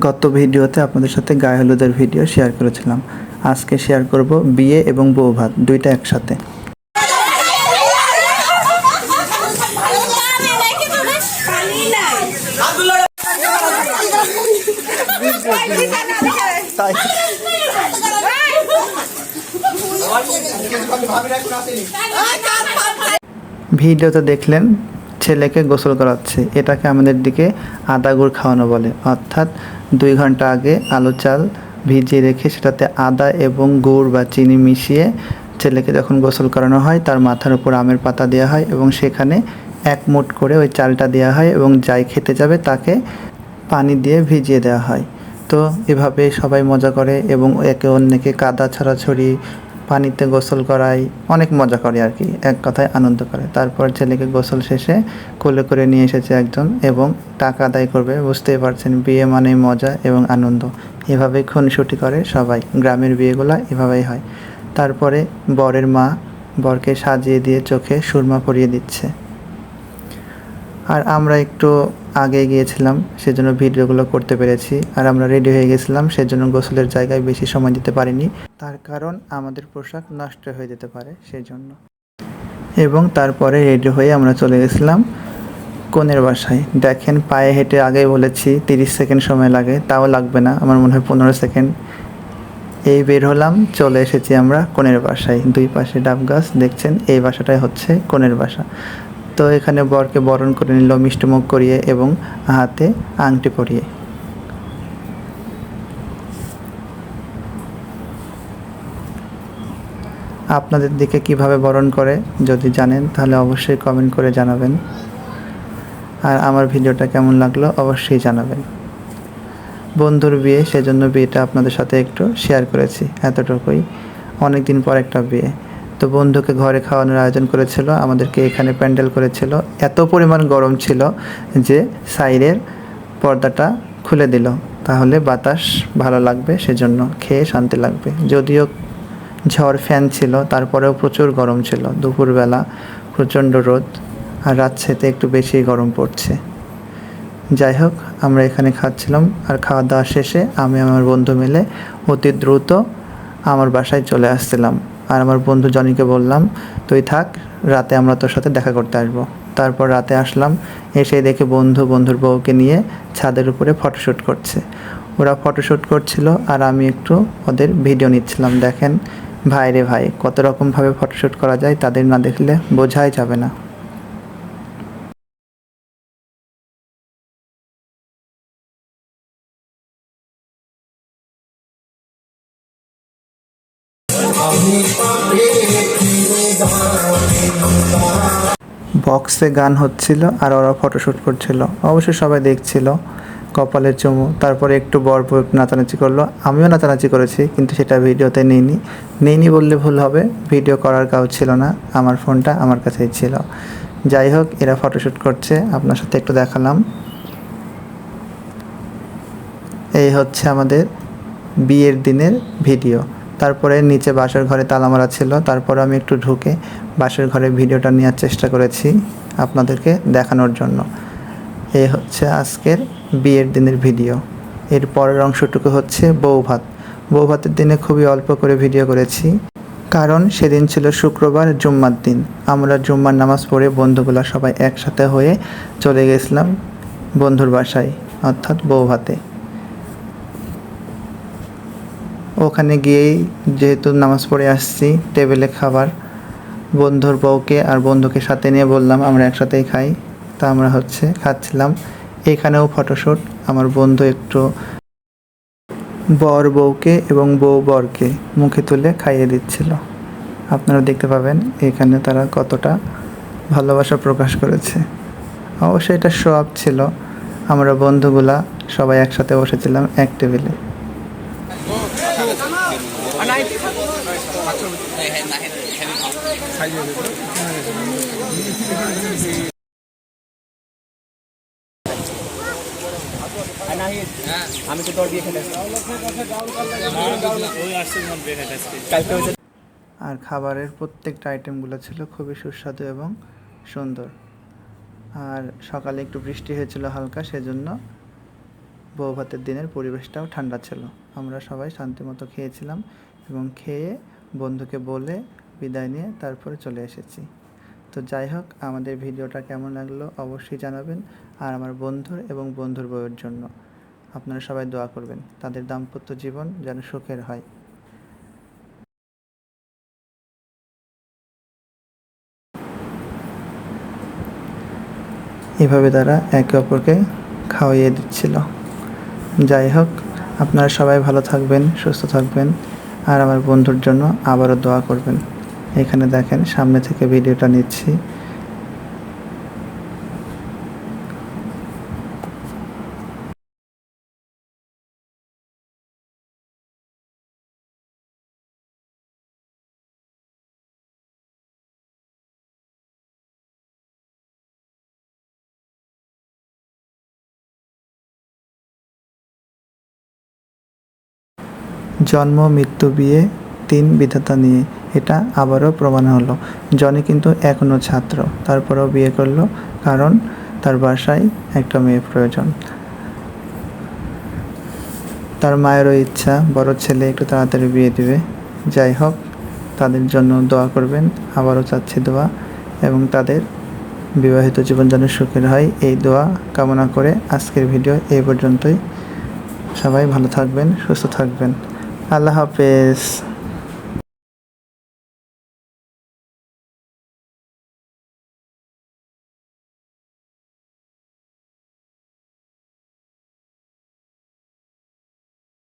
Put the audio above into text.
গত ভিডিওতে আপনাদের সাথে গায়ে হলুদের ভিডিও শেয়ার করেছিলাম। আজকে শেয়ার করব বিয়ে এবং বউ ভাত দুইটা একসাথে। ভিডিওতে দেখলেন ছেলেকে গোসল করাচ্ছে, এটাকে আমাদের দিকে আদা গুড় খাওয়ানো বলে। অর্থাৎ 2 ঘন্টা আগে আলু চাল ভিজিয়ে রেখে সেটাতে আদা এবং গুড় বা চিনি মিশিয়ে ছেলেকে যখন গোসল করানো হয় তার মাথার উপর আমের পাতা দেওয়া হয় এবং সেখানে 1 মুঠ করে ওই চালটা দেওয়া হয় এবং যাই খেতে যাবে তাকে পানি দিয়ে ভিজিয়ে দেওয়া হয়। তো এভাবে সবাই মজা করে এবং একে অন্যকে কাদা ছড়াছড়ি, পানিতে গোসল করায়, অনেক মজা করে আর কি, এক কথায় আনন্দ করে। তারপর ছেলেকে গোসল শেষে কোলে করে নিয়ে এসেছে একজন এবং টাকা আদায় করবে। বুঝতেই পারছেন, বিয়ে মানেই মজা এবং আনন্দ। এভাবেই খুনসুটি করে সবাই, গ্রামের বিয়েগুলো এভাবেই হয়। তারপরে বরের মা বরকে সাজিয়ে দিয়ে চোখে সুরমা পরিয়ে দিচ্ছে। আর আমরা একটু আগে গিয়েছিলাম সেজন্য ভিডিওগুলো করতে পেরেছি। আর আমরা রেডি হয়ে গেছিলাম সেজন্য গোসলের জায়গায় বেশি সময় দিতে পারিনি, তার কারণ আমাদের পোশাক নষ্ট হয়ে যেতে পারে সেজন্য। এবং তারপরে রেডি হয়ে আমরা চলে গেছিলাম কনের বাসায়। দেখেন, পায়ে হেঁটে আগেই বলেছি 30 সেকেন্ড সময় লাগে, তাও লাগবে না, আমার মনে হয় 15 সেকেন্ড। এই বের হলাম, চলে এসেছি আমরা কনের বাসায়। 2 পাশে ডাব গাছ দেখছেন, এই বাসাটাই হচ্ছে কনের বাসা। তো এখানে বরকে বরণ করে নিল মিষ্টিমুখ করিয়ে এবং হাতে আংটি পরিয়ে। আপনাদের দিকে কিভাবে বরণ করে যদি জানেন তাহলে অবশ্যই কমেন্ট করে জানাবেন। আর আমার ভিডিওটা কেমন লাগলো অবশ্যই জানাবেন। বন্ধুর বিয়ে, সেজন্য বিয়েটা আপনাদের সাথে একটু শেয়ার করেছি, এতটুকুই। অনেক দিন পর একটা বিয়ে। তো বন্ধুকে ঘরে খাওয়ানোর আয়োজন করেছিল, আমাদেরকে এখানে প্যান্ডেল করেছিল। এত পরিমাণ গরম ছিল যে সাইডের পর্দাটা খুলে দিল, তাহলে বাতাস ভালো লাগবে, সেজন্য খেয়ে শান্তি লাগবে। যদিও ঝড় ফ্যান ছিল, তারপরেও প্রচুর গরম ছিল। দুপুরবেলা প্রচণ্ড রোদ, আর রাজশাহীতে একটু বেশি গরম পড়ছে। যাই হোক, আমরা এখানে খাচ্ছিলাম আর খাওয়া দাওয়া শেষে আমি আমার বন্ধু মিলে অতি দ্রুত আমার বাসায় চলে আসছিলাম। আর আমার বন্ধু জনিকে বললাম, তুই থাক, রাতে আমরা তোর সাথে দেখা করতে আসবো। তারপর রাতে আসলাম, এসে দেখে বন্ধুর বউকে নিয়ে ছাদের উপরে ফটোশ্যুট করছে। ওরা ফটোশ্যুট করছিল আর আমি একটু ওদের ভিডিও নিচ্ছিলাম। দেখেন ভাই রে ভাই, কত রকমভাবে ফটোশ্যুট করা যায়, তাদের না দেখলে বোঝাই যাবে না। বক্সে গান হচ্ছিল আর ওরা ফটোশ্যুট করছিল, অবশ্যই সবাই দেখছিল। কপালের চুমু, তারপরে একটু বর বউ নাচানাচি করলো, আমিও নাচানাচি করেছি, কিন্তু সেটা ভিডিওতে নেইনি বললে ভুল হবে, ভিডিও করার কাউ ছিল না, আমার ফোনটা আমার কাছেই ছিল। যাই হোক, এরা ফটোশ্যুট করছে, আপনার সাথে একটু দেখালাম। এই হচ্ছে আমাদের বিয়ের দিনের ভিডিও। তারপরে নিচে বাসর ঘরে তালা মারা ছিল, তারপরে আমি একটু ঢুকে বাসর ঘরে ভিডিওটা নেওয়ার চেষ্টা করেছি আপনাদেরকে দেখানোর জন্য। এই হচ্ছে আজকের বিয়ের দিনের ভিডিও। এর পরের অংশটুকু হচ্ছে বউ ভাত। বউ ভাতের দিনে খুবই অল্প করে ভিডিও করেছি, কারণ সেদিন ছিল শুক্রবার, জুম্মার দিন। আমরা জুম্মার নামাজ পড়ে বন্ধুগুলা সবাই একসাথে হয়ে চলে গেছিলাম বন্ধুর বাসায়, অর্থাৎ বউ ভাতে। ওখানে গিয়েই যেহেতু নামাজ পড়ে আসছি, টেবিলে খাবার, বন্ধুর বউকে আর বন্ধুকে সাথে নিয়ে বললাম আমরা একসাথেই খাই। তা আমরা খাচ্ছিলাম। এখানেও ফটোশ্যুট, আমার বন্ধু একটু বর বউকে এবং বউ বরকে মুখে তুলে খাইয়ে দিচ্ছিল। আপনারা দেখতে পাবেন এখানে তারা কতটা ভালোবাসা প্রকাশ করেছে। অবশ্যই এটা শো অফ ছিল। আমরা বন্ধুগুলা সবাই একসাথে বসেছিলাম এক টেবিলে। আমি তো তোর দিয়ে খেলে আর খাবারের প্রত্যেকটা আইটেমগুলো ছিল খুবই সুস্বাদু এবং সুন্দর। আর সকালে একটু বৃষ্টি হয়েছিল হালকা, সেজন্য বউ ভাতের দিনের পরিবেশটাও ঠান্ডা ছিল। আমরা সবাই শান্তিমতো খেয়েছিলাম এবং খেয়ে বন্ধুকে বলে বিদায় নিয়ে তারপরে চলে এসেছি। তো যাই হোক, আমাদের ভিডিওটা কেমন লাগলো অবশ্যই জানাবেন। আর আমার বন্ধুর এবং বন্ধুর বউয়ের জন্য আপনারা সবাই দোয়া করবেন, তাদের দাম্পত্য জীবন যেন সুখের হয়। এভাবে তারা একে অপরকে খাওয়াইয়ে দিচ্ছিল। যাই হোক, আপনারা সবাই ভালো থাকবেন, সুস্থ থাকবেন, আর আমার বন্ধুর জন্য আবারও দোয়া করবেন। এখানে দেখেন সামনে থেকে ভিডিওটা নিচ্ছি। জন্ম, মৃত্যু, বিয়ে, ৩ বিধাতা নিয়ে এটা আবারও প্রমাণ হলো। জনি কিন্তু এখনও ছাত্র, তারপরেও বিয়ে করলো, কারণ তার বাসায় একটা মেয়ে প্রয়োজন। তার মায়েরও ইচ্ছা বড় ছেলে একটু তাড়াতাড়ি বিয়ে দিবে। যাই হোক, তাদের জন্য দোয়া করবেন, আবারও চাচ্ছি দোয়া, এবং তাদের বিবাহিত জীবন যেন সুখের হয় এই দোয়া কামনা করে আজকের ভিডিও এই পর্যন্তই। সবাই ভালো থাকবেন, সুস্থ থাকবেন। আল্লাহ হাফেজ।